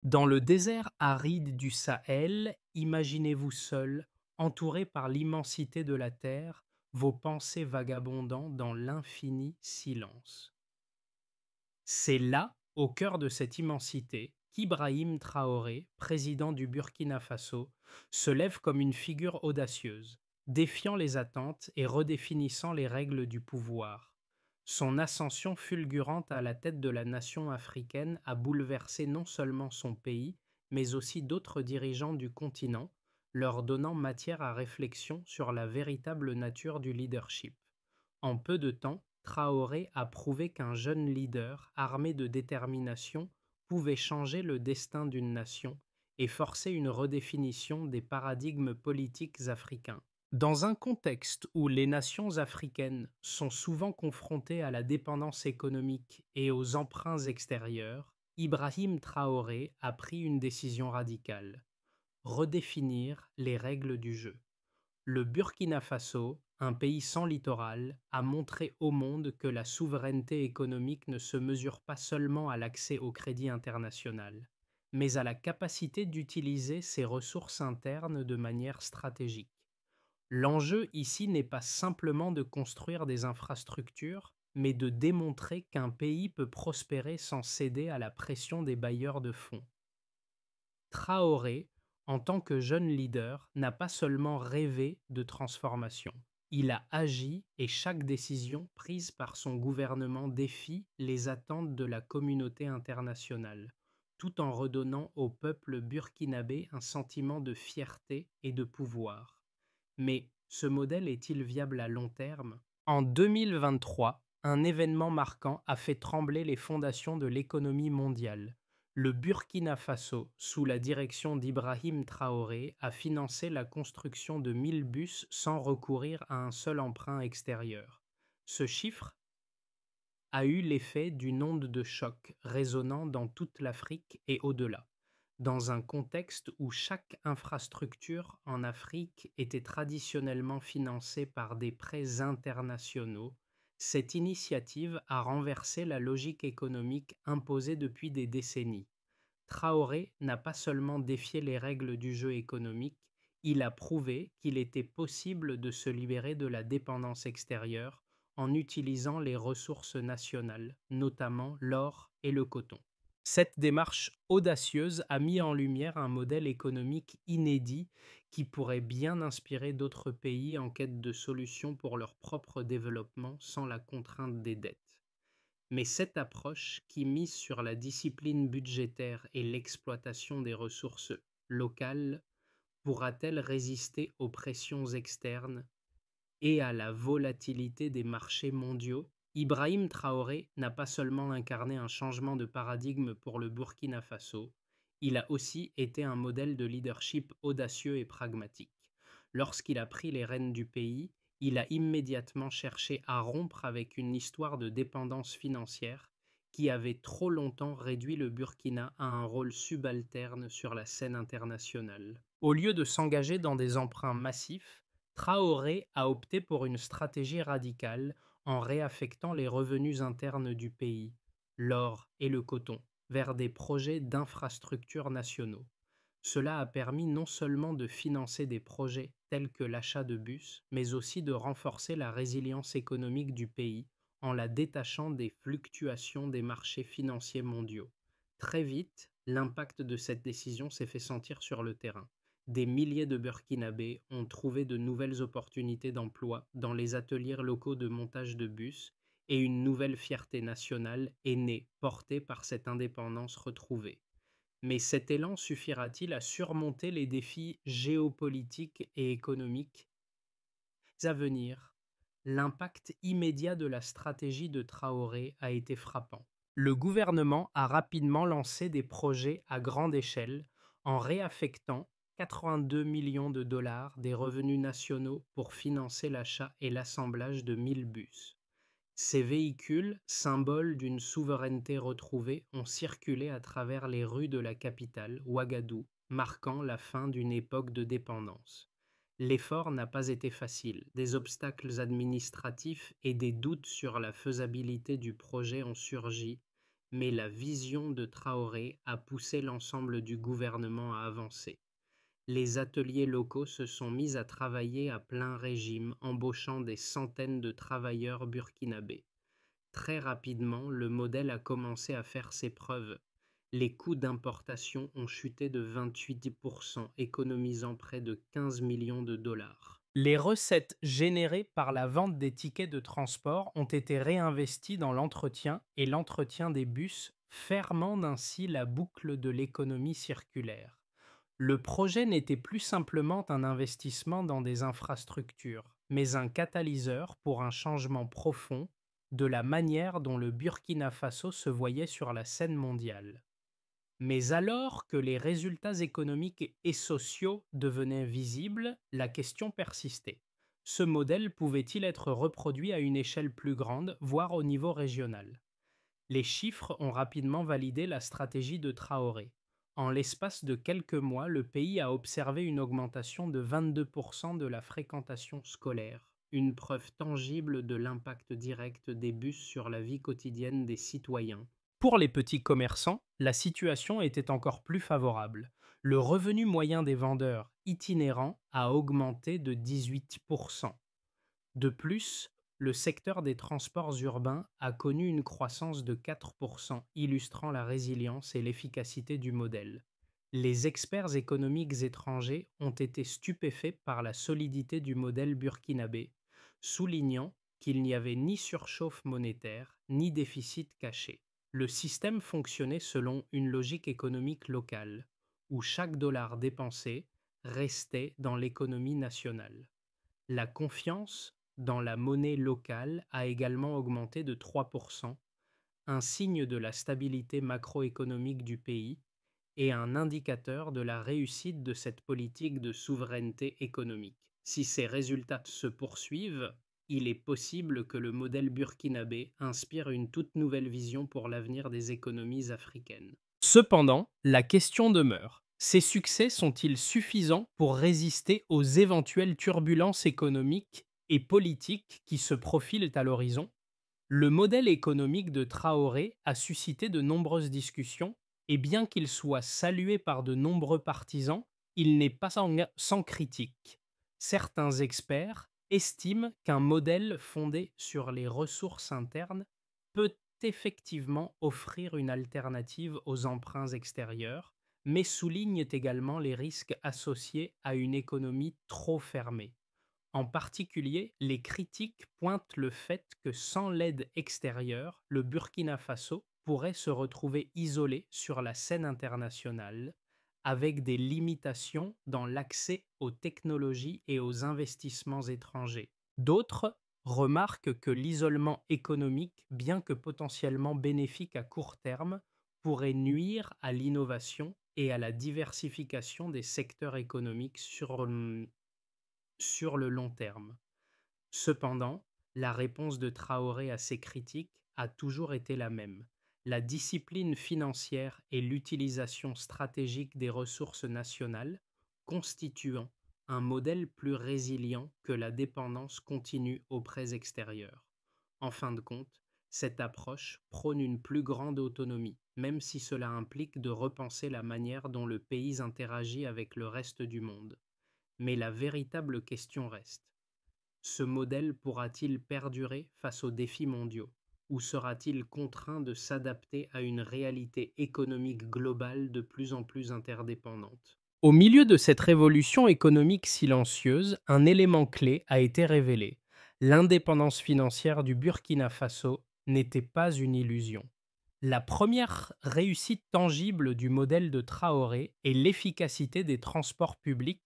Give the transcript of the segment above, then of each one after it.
Dans le désert aride du Sahel, imaginez-vous seul, entouré par l'immensité de la terre, vos pensées vagabondant dans l'infini silence. C'est là, au cœur de cette immensité, qu'Ibrahim Traoré, président du Burkina Faso, se lève comme une figure audacieuse, défiant les attentes et redéfinissant les règles du pouvoir. Son ascension fulgurante à la tête de la nation africaine a bouleversé non seulement son pays, mais aussi d'autres dirigeants du continent, leur donnant matière à réflexion sur la véritable nature du leadership. En peu de temps, Traoré a prouvé qu'un jeune leader armé de détermination pouvait changer le destin d'une nation et forcer une redéfinition des paradigmes politiques africains. Dans un contexte où les nations africaines sont souvent confrontées à la dépendance économique et aux emprunts extérieurs, Ibrahim Traoré a pris une décision radicale: redéfinir les règles du jeu. Le Burkina Faso, un pays sans littoral, a montré au monde que la souveraineté économique ne se mesure pas seulement à l'accès au crédit international, mais à la capacité d'utiliser ses ressources internes de manière stratégique. L'enjeu ici n'est pas simplement de construire des infrastructures, mais de démontrer qu'un pays peut prospérer sans céder à la pression des bailleurs de fonds. Traoré, en tant que jeune leader, n'a pas seulement rêvé de transformation. Il a agi et chaque décision prise par son gouvernement défie les attentes de la communauté internationale, tout en redonnant au peuple burkinabé un sentiment de fierté et de pouvoir. Mais ce modèle est-il viable à long terme? En 2023, un événement marquant a fait trembler les fondations de l'économie mondiale. Le Burkina Faso, sous la direction d'Ibrahim Traoré, a financé la construction de 1000 bus sans recourir à un seul emprunt extérieur. Ce chiffre a eu l'effet d'une onde de choc résonnant dans toute l'Afrique et au-delà. Dans un contexte où chaque infrastructure en Afrique était traditionnellement financée par des prêts internationaux, cette initiative a renversé la logique économique imposée depuis des décennies. Traoré n'a pas seulement défié les règles du jeu économique, il a prouvé qu'il était possible de se libérer de la dépendance extérieure en utilisant les ressources nationales, notamment l'or et le coton. Cette démarche audacieuse a mis en lumière un modèle économique inédit qui pourrait bien inspirer d'autres pays en quête de solutions pour leur propre développement sans la contrainte des dettes. Mais cette approche, qui mise sur la discipline budgétaire et l'exploitation des ressources locales, pourra-t-elle résister aux pressions externes et à la volatilité des marchés mondiaux? Ibrahim Traoré n'a pas seulement incarné un changement de paradigme pour le Burkina Faso, il a aussi été un modèle de leadership audacieux et pragmatique. Lorsqu'il a pris les rênes du pays, il a immédiatement cherché à rompre avec une histoire de dépendance financière qui avait trop longtemps réduit le Burkina à un rôle subalterne sur la scène internationale. Au lieu de s'engager dans des emprunts massifs, Traoré a opté pour une stratégie radicale en réaffectant les revenus internes du pays, l'or et le coton, vers des projets d'infrastructures nationaux. Cela a permis non seulement de financer des projets tels que l'achat de bus, mais aussi de renforcer la résilience économique du pays en la détachant des fluctuations des marchés financiers mondiaux. Très vite, l'impact de cette décision s'est fait sentir sur le terrain. Des milliers de Burkinabés ont trouvé de nouvelles opportunités d'emploi dans les ateliers locaux de montage de bus et une nouvelle fierté nationale est née, portée par cette indépendance retrouvée. Mais cet élan suffira-t-il à surmonter les défis géopolitiques et économiques à venir? L'impact immédiat de la stratégie de Traoré a été frappant. Le gouvernement a rapidement lancé des projets à grande échelle en réaffectant 82 millions de dollars des revenus nationaux pour financer l'achat et l'assemblage de 1000 bus. Ces véhicules, symboles d'une souveraineté retrouvée, ont circulé à travers les rues de la capitale, Ouagadougou, marquant la fin d'une époque de dépendance. L'effort n'a pas été facile. Des obstacles administratifs et des doutes sur la faisabilité du projet ont surgi, mais la vision de Traoré a poussé l'ensemble du gouvernement à avancer. Les ateliers locaux se sont mis à travailler à plein régime, embauchant des centaines de travailleurs burkinabés. Très rapidement, le modèle a commencé à faire ses preuves. Les coûts d'importation ont chuté de 28%, économisant près de 15 millions de dollars. Les recettes générées par la vente des tickets de transport ont été réinvesties dans l'entretien et l'entretien des bus, fermant ainsi la boucle de l'économie circulaire. Le projet n'était plus simplement un investissement dans des infrastructures, mais un catalyseur pour un changement profond de la manière dont le Burkina Faso se voyait sur la scène mondiale. Mais alors que les résultats économiques et sociaux devenaient visibles, la question persistait. Ce modèle pouvait-il être reproduit à une échelle plus grande, voire au niveau régional? Les chiffres ont rapidement validé la stratégie de Traoré. En l'espace de quelques mois, le pays a observé une augmentation de 22% de la fréquentation scolaire, une preuve tangible de l'impact direct des bus sur la vie quotidienne des citoyens. Pour les petits commerçants, la situation était encore plus favorable. Le revenu moyen des vendeurs itinérants a augmenté de 18%. De plus, le secteur des transports urbains a connu une croissance de 4%, illustrant la résilience et l'efficacité du modèle. Les experts économiques étrangers ont été stupéfaits par la solidité du modèle burkinabé, soulignant qu'il n'y avait ni surchauffe monétaire, ni déficit caché. Le système fonctionnait selon une logique économique locale, où chaque dollar dépensé restait dans l'économie nationale. La confiance dans la monnaie locale a également augmenté de 3%, un signe de la stabilité macroéconomique du pays et un indicateur de la réussite de cette politique de souveraineté économique. Si ces résultats se poursuivent, il est possible que le modèle burkinabé inspire une toute nouvelle vision pour l'avenir des économies africaines. Cependant, la question demeure. Ces succès sont-ils suffisants pour résister aux éventuelles turbulences économiques et politiques qui se profilent à l'horizon? Le modèle économique de Traoré a suscité de nombreuses discussions et bien qu'il soit salué par de nombreux partisans, il n'est pas sans critique. Certains experts estiment qu'un modèle fondé sur les ressources internes peut effectivement offrir une alternative aux emprunts extérieurs, mais soulignent également les risques associés à une économie trop fermée. En particulier, les critiques pointent le fait que sans l'aide extérieure, le Burkina Faso pourrait se retrouver isolé sur la scène internationale, avec des limitations dans l'accès aux technologies et aux investissements étrangers. D'autres remarquent que l'isolement économique, bien que potentiellement bénéfique à court terme, pourrait nuire à l'innovation et à la diversification des secteurs économiques sur le long terme. Cependant, la réponse de Traoré à ces critiques a toujours été la même. La discipline financière et l'utilisation stratégique des ressources nationales constituant un modèle plus résilient que la dépendance continue aux prêts extérieurs. En fin de compte, cette approche prône une plus grande autonomie, même si cela implique de repenser la manière dont le pays interagit avec le reste du monde. Mais la véritable question reste: ce modèle pourra-t-il perdurer face aux défis mondiaux, ou sera-t-il contraint de s'adapter à une réalité économique globale de plus en plus interdépendante? Au milieu de cette révolution économique silencieuse, un élément clé a été révélé. L'indépendance financière du Burkina Faso n'était pas une illusion. La première réussite tangible du modèle de Traoré est l'efficacité des transports publics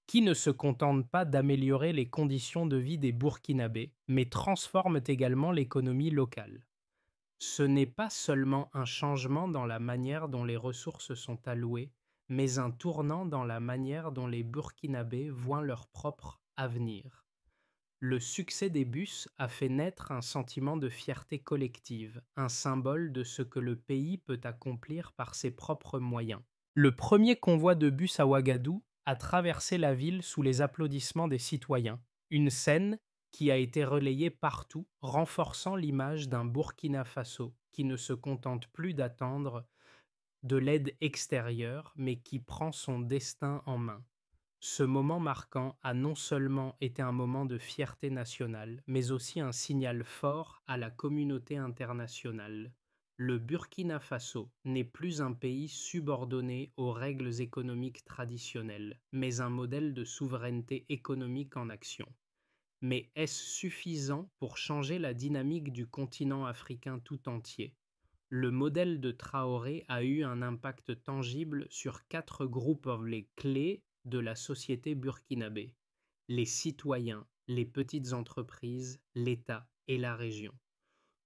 qui ne se contentent pas d'améliorer les conditions de vie des Burkinabés, mais transforment également l'économie locale. Ce n'est pas seulement un changement dans la manière dont les ressources sont allouées, mais un tournant dans la manière dont les Burkinabés voient leur propre avenir. Le succès des bus a fait naître un sentiment de fierté collective, un symbole de ce que le pays peut accomplir par ses propres moyens. Le premier convoi de bus à Ouagadougou a traversé la ville sous les applaudissements des citoyens, une scène qui a été relayé partout, renforçant l'image d'un Burkina Faso qui ne se contente plus d'attendre de l'aide extérieure, mais qui prend son destin en main. Ce moment marquant a non seulement été un moment de fierté nationale, mais aussi un signal fort à la communauté internationale. Le Burkina Faso n'est plus un pays subordonné aux règles économiques traditionnelles, mais un modèle de souveraineté économique en action. Mais est-ce suffisant pour changer la dynamique du continent africain tout entier? Le modèle de Traoré a eu un impact tangible sur 4 groupes clés de la société burkinabé: les citoyens, les petites entreprises, l'État et la région.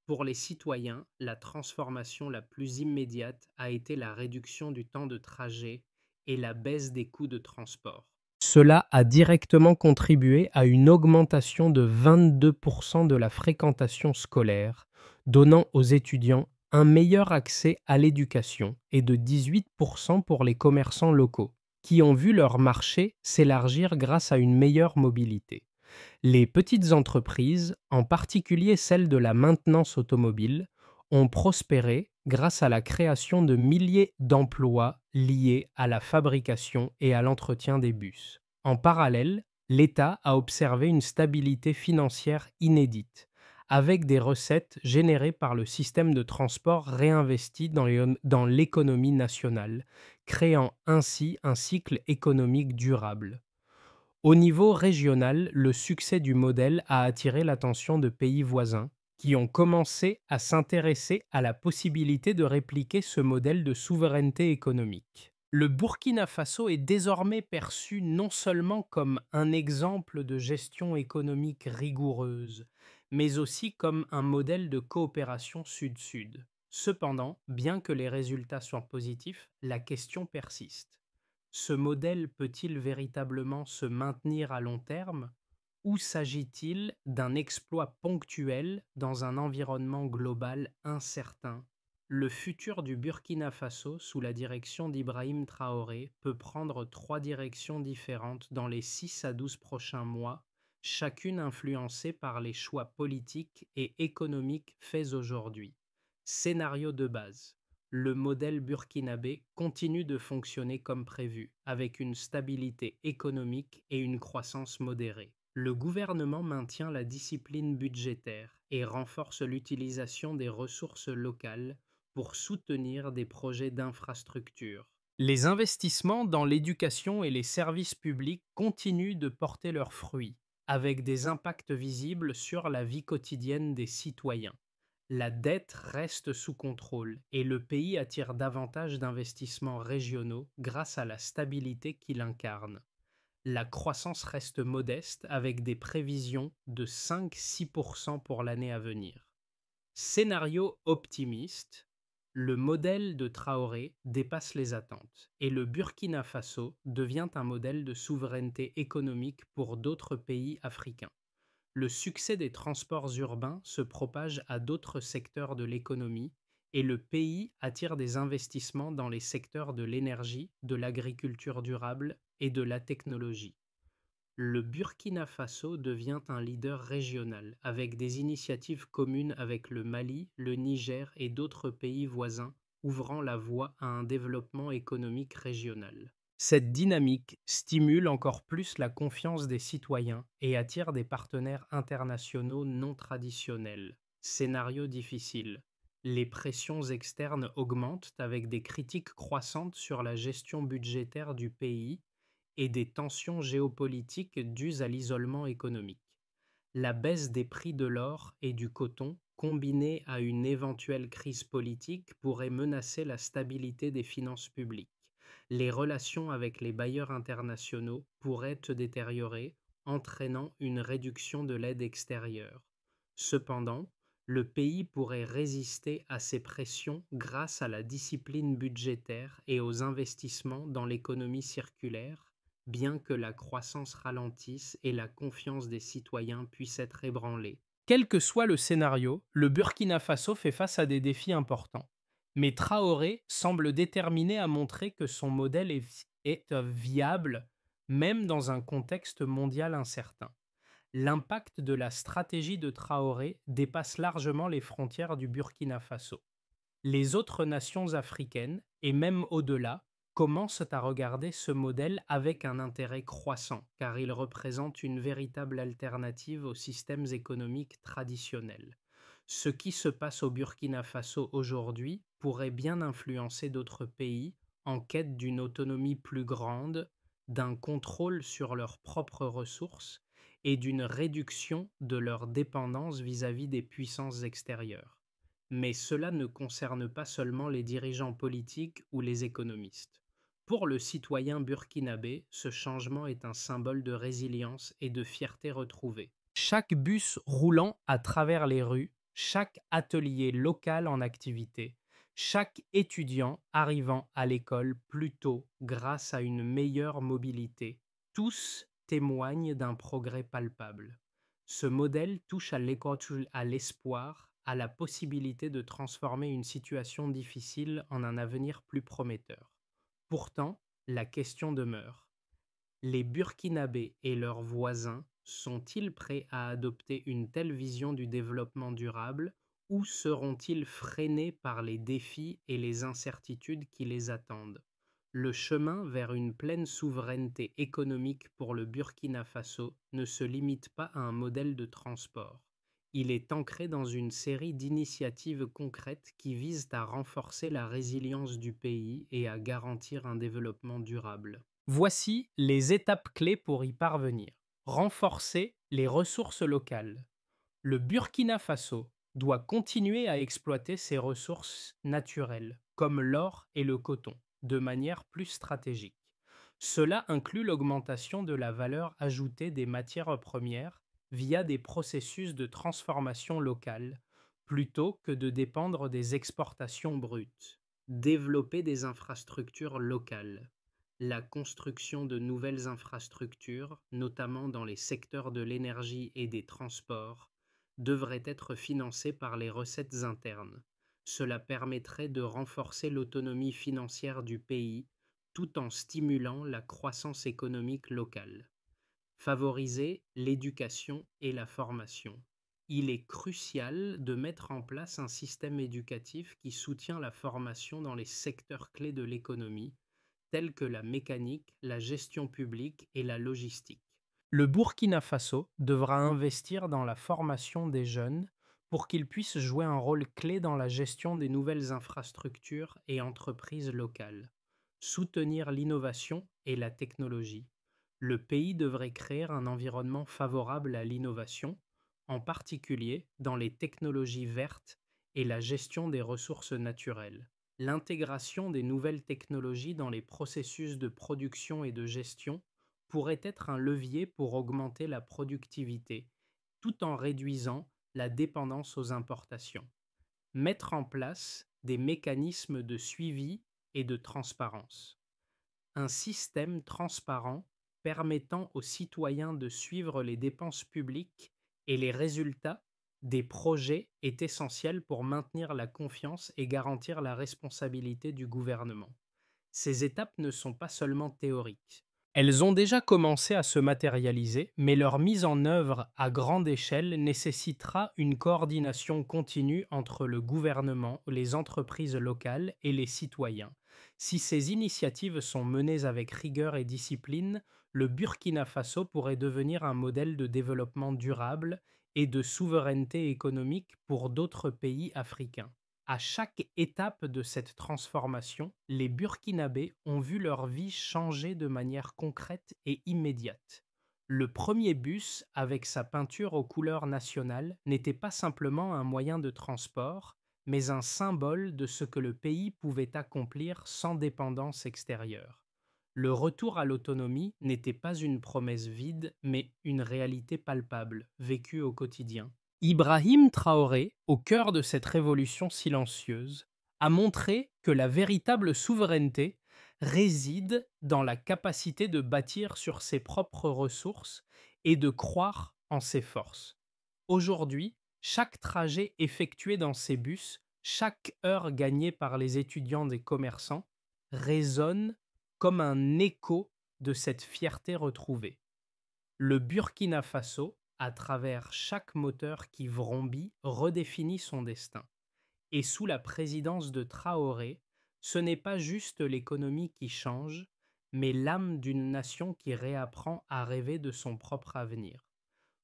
Pour les citoyens, la transformation la plus immédiate a été la réduction du temps de trajet et la baisse des coûts de transport. Cela a directement contribué à une augmentation de 22% de la fréquentation scolaire, donnant aux étudiants un meilleur accès à l'éducation, et de 18% pour les commerçants locaux, qui ont vu leur marché s'élargir grâce à une meilleure mobilité. Les petites entreprises, en particulier celles de la maintenance automobile, ont prospéré grâce à la création de milliers d'emplois liés à la fabrication et à l'entretien des bus. En parallèle, l'État a observé une stabilité financière inédite, avec des recettes générées par le système de transport réinvesti dans l'économie nationale, créant ainsi un cycle économique durable. Au niveau régional, le succès du modèle a attiré l'attention de pays voisins qui ont commencé à s'intéresser à la possibilité de répliquer ce modèle de souveraineté économique. Le Burkina Faso est désormais perçu non seulement comme un exemple de gestion économique rigoureuse, mais aussi comme un modèle de coopération sud-sud. Cependant, bien que les résultats soient positifs, la question persiste. Ce modèle peut-il véritablement se maintenir à long terme, ou s'agit-il d'un exploit ponctuel dans un environnement global incertain? Le futur du Burkina Faso sous la direction d'Ibrahim Traoré peut prendre 3 directions différentes dans les 6 à 12 prochains mois, chacune influencée par les choix politiques et économiques faits aujourd'hui. Scénario de base: le modèle burkinabé continue de fonctionner comme prévu, avec une stabilité économique et une croissance modérée. Le gouvernement maintient la discipline budgétaire et renforce l'utilisation des ressources locales pour soutenir des projets d'infrastructure. Les investissements dans l'éducation et les services publics continuent de porter leurs fruits, avec des impacts visibles sur la vie quotidienne des citoyens. La dette reste sous contrôle et le pays attire davantage d'investissements régionaux grâce à la stabilité qu'il incarne. La croissance reste modeste avec des prévisions de 5-6% pour l'année à venir. Scénario optimiste: le modèle de Traoré dépasse les attentes et le Burkina Faso devient un modèle de souveraineté économique pour d'autres pays africains. Le succès des transports urbains se propage à d'autres secteurs de l'économie et le pays attire des investissements dans les secteurs de l'énergie, de l'agriculture durable et de la technologie. Le Burkina Faso devient un leader régional avec des initiatives communes avec le Mali, le Niger et d'autres pays voisins, ouvrant la voie à un développement économique régional. Cette dynamique stimule encore plus la confiance des citoyens et attire des partenaires internationaux non traditionnels. Scénario difficile: les pressions externes augmentent avec des critiques croissantes sur la gestion budgétaire du pays et des tensions géopolitiques dues à l'isolement économique. La baisse des prix de l'or et du coton, combinée à une éventuelle crise politique, pourrait menacer la stabilité des finances publiques. Les relations avec les bailleurs internationaux pourraient se détériorer, entraînant une réduction de l'aide extérieure. Cependant, le pays pourrait résister à ces pressions grâce à la discipline budgétaire et aux investissements dans l'économie circulaire, bien que la croissance ralentisse et la confiance des citoyens puisse être ébranlée. Quel que soit le scénario, le Burkina Faso fait face à des défis importants. Mais Traoré semble déterminé à montrer que son modèle est viable, même dans un contexte mondial incertain. L'impact de la stratégie de Traoré dépasse largement les frontières du Burkina Faso. Les autres nations africaines, et même au-delà, commencent à regarder ce modèle avec un intérêt croissant, car il représente une véritable alternative aux systèmes économiques traditionnels. Ce qui se passe au Burkina Faso aujourd'hui pourrait bien influencer d'autres pays en quête d'une autonomie plus grande, d'un contrôle sur leurs propres ressources et d'une réduction de leur dépendance vis-à-vis des puissances extérieures. Mais cela ne concerne pas seulement les dirigeants politiques ou les économistes. Pour le citoyen burkinabé, ce changement est un symbole de résilience et de fierté retrouvée. Chaque bus roulant à travers les rues, chaque atelier local en activité, chaque étudiant arrivant à l'école plus tôt grâce à une meilleure mobilité, tous témoignent d'un progrès palpable. Ce modèle touche à l'espoir, à la possibilité de transformer une situation difficile en un avenir plus prometteur. Pourtant, la question demeure. Les Burkinabés et leurs voisins sont-ils prêts à adopter une telle vision du développement durable ou seront-ils freinés par les défis et les incertitudes qui les attendent? Le chemin vers une pleine souveraineté économique pour le Burkina Faso ne se limite pas à un modèle de transport. Il est ancré dans une série d'initiatives concrètes qui visent à renforcer la résilience du pays et à garantir un développement durable. Voici les étapes clés pour y parvenir. Renforcer les ressources locales. Le Burkina Faso doit continuer à exploiter ses ressources naturelles, comme l'or et le coton, de manière plus stratégique. Cela inclut l'augmentation de la valeur ajoutée des matières premières via des processus de transformation locale, plutôt que de dépendre des exportations brutes. Développer des infrastructures locales. La construction de nouvelles infrastructures, notamment dans les secteurs de l'énergie et des transports, devrait être financée par les recettes internes. Cela permettrait de renforcer l'autonomie financière du pays tout en stimulant la croissance économique locale. Favoriser l'éducation et la formation. Il est crucial de mettre en place un système éducatif qui soutient la formation dans les secteurs clés de l'économie, tels que la mécanique, la gestion publique et la logistique. Le Burkina Faso devra investir dans la formation des jeunes pour qu'ils puissent jouer un rôle clé dans la gestion des nouvelles infrastructures et entreprises locales. Soutenir l'innovation et la technologie. Le pays devrait créer un environnement favorable à l'innovation, en particulier dans les technologies vertes et la gestion des ressources naturelles. L'intégration des nouvelles technologies dans les processus de production et de gestion pourrait être un levier pour augmenter la productivité, tout en réduisant la dépendance aux importations. Mettre en place des mécanismes de suivi et de transparence. Un système transparent permettant aux citoyens de suivre les dépenses publiques et les résultats des projets est essentiel pour maintenir la confiance et garantir la responsabilité du gouvernement. Ces étapes ne sont pas seulement théoriques. Elles ont déjà commencé à se matérialiser, mais leur mise en œuvre à grande échelle nécessitera une coordination continue entre le gouvernement, les entreprises locales et les citoyens. Si ces initiatives sont menées avec rigueur et discipline, le Burkina Faso pourrait devenir un modèle de développement durable et de souveraineté économique pour d'autres pays africains. À chaque étape de cette transformation, les Burkinabés ont vu leur vie changer de manière concrète et immédiate. Le premier bus, avec sa peinture aux couleurs nationales, n'était pas simplement un moyen de transport, mais un symbole de ce que le pays pouvait accomplir sans dépendance extérieure. Le retour à l'autonomie n'était pas une promesse vide, mais une réalité palpable, vécue au quotidien. Ibrahim Traoré, au cœur de cette révolution silencieuse, a montré que la véritable souveraineté réside dans la capacité de bâtir sur ses propres ressources et de croire en ses forces. Aujourd'hui, chaque trajet effectué dans ces bus, chaque heure gagnée par les étudiants des commerçants, résonne comme un écho de cette fierté retrouvée. Le Burkina Faso à travers chaque moteur qui vrombit, redéfinit son destin. Et sous la présidence de Traoré, ce n'est pas juste l'économie qui change, mais l'âme d'une nation qui réapprend à rêver de son propre avenir.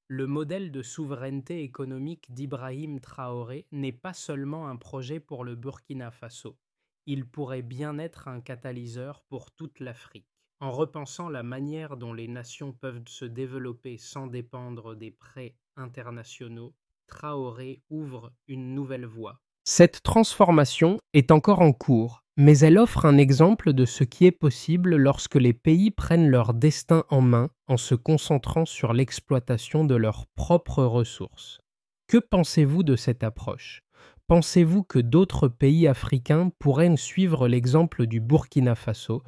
Le modèle de souveraineté économique d'Ibrahim Traoré n'est pas seulement un projet pour le Burkina Faso, il pourrait bien être un catalyseur pour toute l'Afrique. En repensant la manière dont les nations peuvent se développer sans dépendre des prêts internationaux, Traoré ouvre une nouvelle voie. Cette transformation est encore en cours, mais elle offre un exemple de ce qui est possible lorsque les pays prennent leur destin en main en se concentrant sur l'exploitation de leurs propres ressources. Que pensez-vous de cette approche? Pensez-vous que d'autres pays africains pourraient suivre l'exemple du Burkina Faso?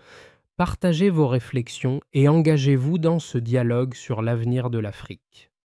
Partagez vos réflexions et engagez-vous dans ce dialogue sur l'avenir de l'Afrique.